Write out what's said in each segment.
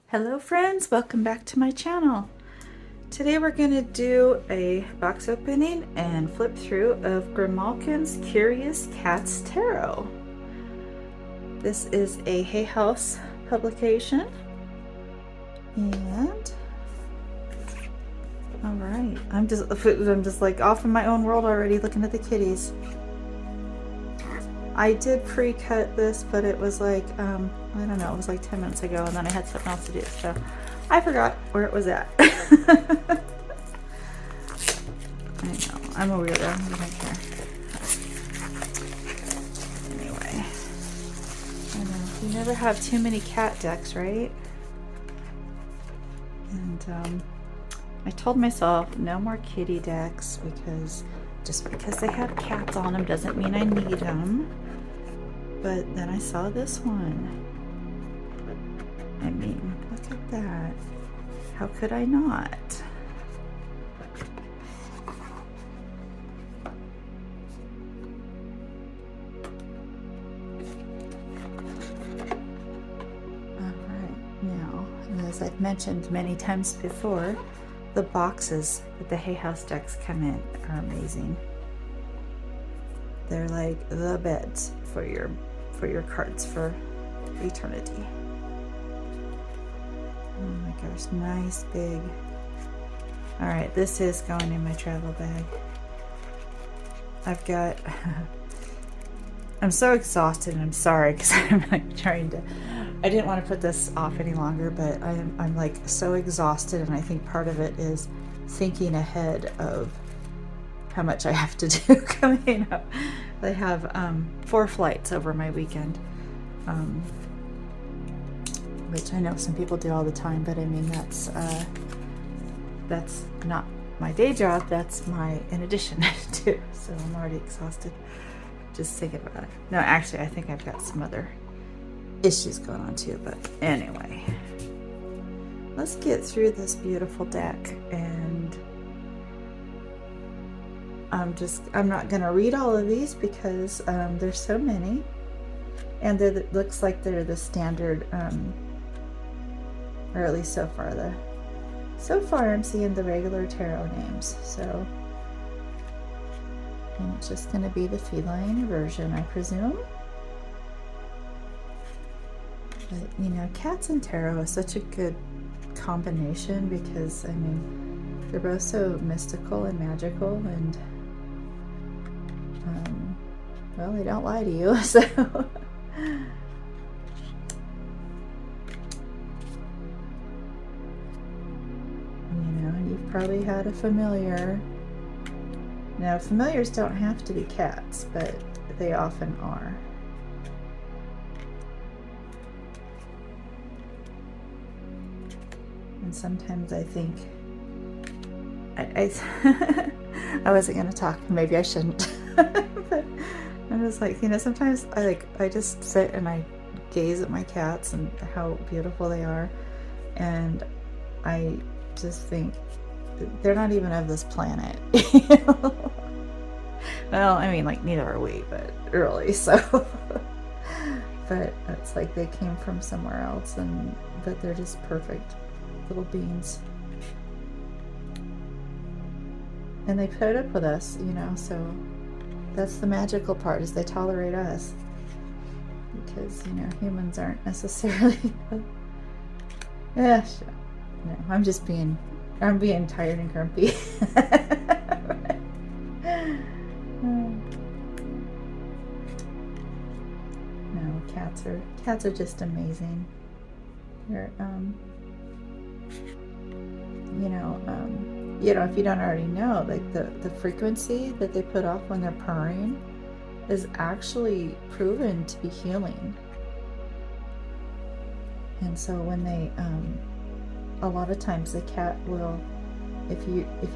Hello friends, welcome back to my channel. Today we're going to do a box opening and flip through of Grimalkin's Curious Cats Tarot. This is a Hay House publication. And alright, I'm just like off in my own world already looking at the kitties. I did pre-cut this, but it was like, I don't know, it was like 10 minutes ago, and then I had something else to do, so I forgot where it was at. I know, I'm a weirdo, I don't care. Anyway, I know, you never have too many cat decks, right? And I told myself no more kitty decks, because just because they have cats on them doesn't mean I need them. But then I saw this one. I mean, look at that. How could I not? Alright, now, as I've mentioned many times before, the boxes that the Hay House decks come in are amazing. They're like the beds for your cards for eternity. Oh my gosh, nice big. All right, this is going in my travel bag. I've got, I'm so exhausted, and I'm sorry because I'm like trying to, I didn't want to put this off any longer, but I'm like so exhausted, and I think part of it is thinking ahead of how much I have to do coming up. I have 4 flights over my weekend, which I know some people do all the time, but I mean that's not my day job. That's my in addition to. So I'm already exhausted just thinking about it. No, actually, I think I've got some other issues going on too. But anyway, let's get through this beautiful deck. And I'm not going to read all of these because there's so many, and it looks like they're the standard, or at least so far I'm seeing the regular tarot names. So, and it's just going to be the feline version, I presume. But you know, cats and tarot is such a good combination because I mean they're both so mystical and magical, and well, they don't lie to you, so. You know, you've probably had a familiar. Now, familiars don't have to be cats, but they often are. And sometimes I think, I wasn't going to talk, maybe I shouldn't. But I'm just like, you know, sometimes I just sit and I gaze at my cats and how beautiful they are, and I just think they're not even of this planet. Well, I mean, like, neither are we, but really, so. But it's like they came from somewhere else, but they're just perfect little beings. And they put up with us, you know, so that's the magical part, is they tolerate us, because you know humans aren't necessarily yeah, sure. No, I'm being tired and grumpy. No, cats are just amazing. They're you know, if you don't already know, like the frequency that they put off when they're purring is actually proven to be healing. And so when they, a lot of times the cat will, if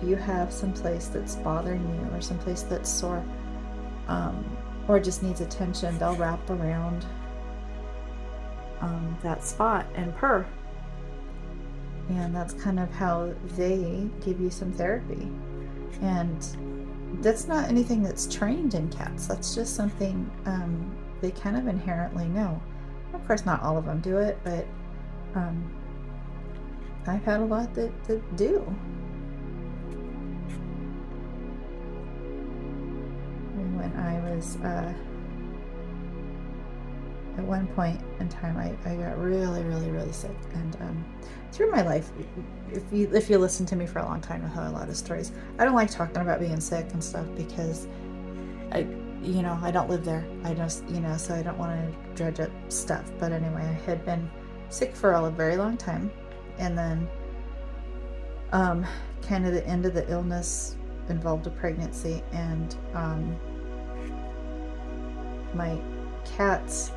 you have some place that's bothering you, or some place that's sore, or just needs attention, they'll wrap around that spot and purr. And that's kind of how they give you some therapy. And that's not anything that's trained in cats. That's just something they kind of inherently know. Of course, not all of them do it, but I've had a lot that do. And when I was, at one point in time, I got really sick. And through my life, if you listen to me for a long time, you'll have a lot of stories. I don't like talking about being sick and stuff because I don't live there. I just, so I don't want to dredge up stuff. But anyway, I had been sick for a very long time. And then kind of the end of the illness involved a pregnancy, and my cats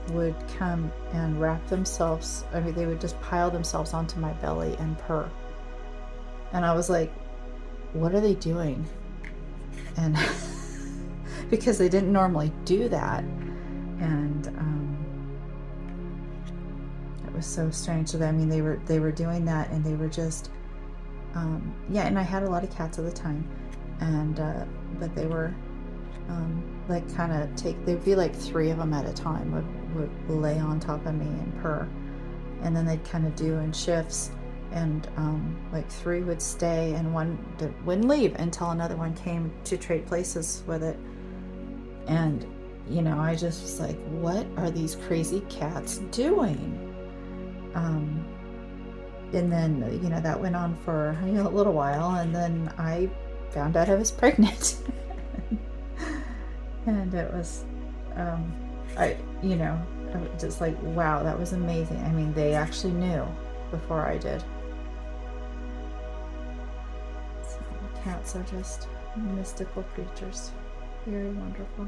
would come and wrap themselves, I mean, they would just pile themselves onto my belly and purr. And I was like, what are they doing? And because they didn't normally do that. And it was so strange to them. I mean, they were doing that, and they were just, yeah, and I had a lot of cats at the time. And, but they were, like kind of there'd be like 3 of them at a time would lay on top of me and purr, and then they'd kind of do in shifts, and like 3 would stay and 1 wouldn't leave until another one came to trade places with it. And I just was like, what are these crazy cats doing? And then that went on for a little while, and then I found out I was pregnant. And it was, I was just like, wow, that was amazing. I mean, they actually knew before I did. So cats are just mystical creatures. Very wonderful.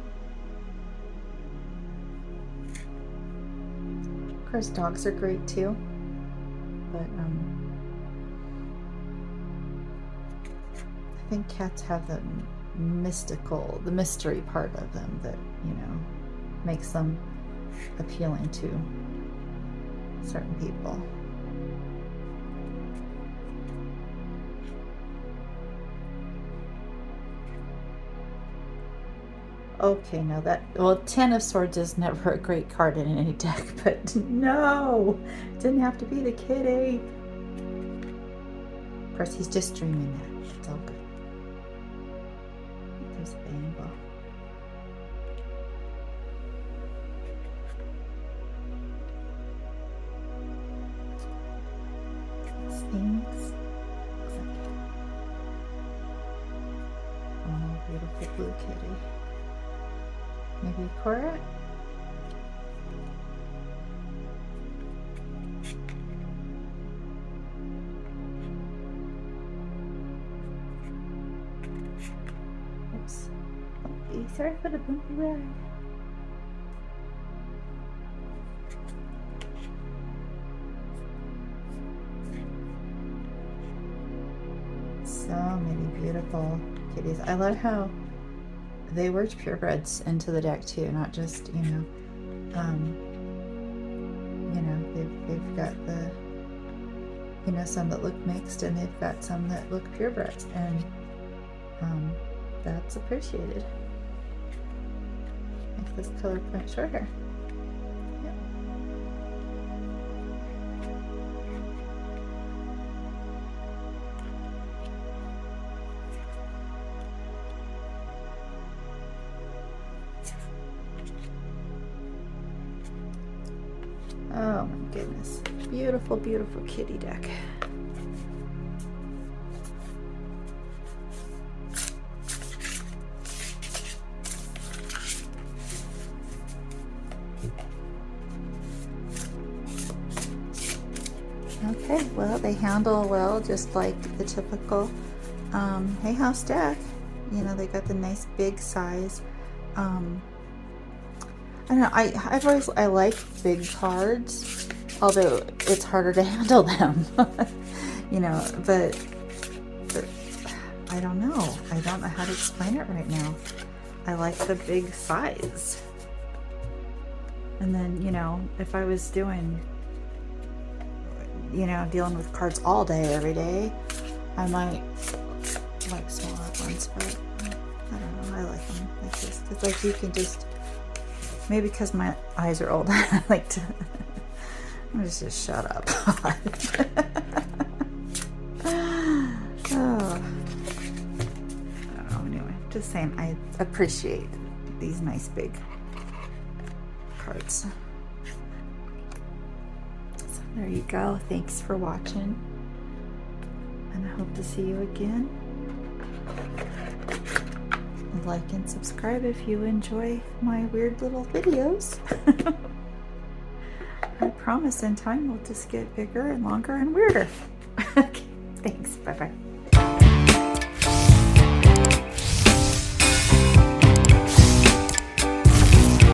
Of course, dogs are great too. But I think cats have the mystery part of them that, makes them appealing to certain people. Okay, now 10 of Swords is never a great card in any deck, but no, didn't have to be the kid ape. Of course, he's just dreaming that. It's all good. There's a bangle. Sphinx. Oh, beautiful blue kitty. Maybe a Cora? Oops. Bumpy. Sorry for the bumpy ride. So many beautiful kitties. I love how they worked purebreds into the deck too, not just, they've got the, some that look mixed, and they've got some that look purebreds, and that's appreciated. Make this color point shorter. Yep. Oh my goodness. Beautiful, beautiful kitty deck. Okay, well, they handle well, just like the typical Hay House deck. They got the nice big size. I don't know, I like big cards, although it's harder to handle them. But I don't know. I don't know how to explain it right now. I like the big size. And then, if I was doing, dealing with cards all day, every day, I might like smaller ones, but I don't know. I like them like this. It's like you can just, maybe because my eyes are old, I like to, I'm just shut up. Just saying, I appreciate these nice big cards. So there you go. Thanks for watching. And I hope to see you again. Like and subscribe if you enjoy my weird little videos. I promise in time we'll just get bigger and longer and weirder. Okay, thanks. Bye-bye.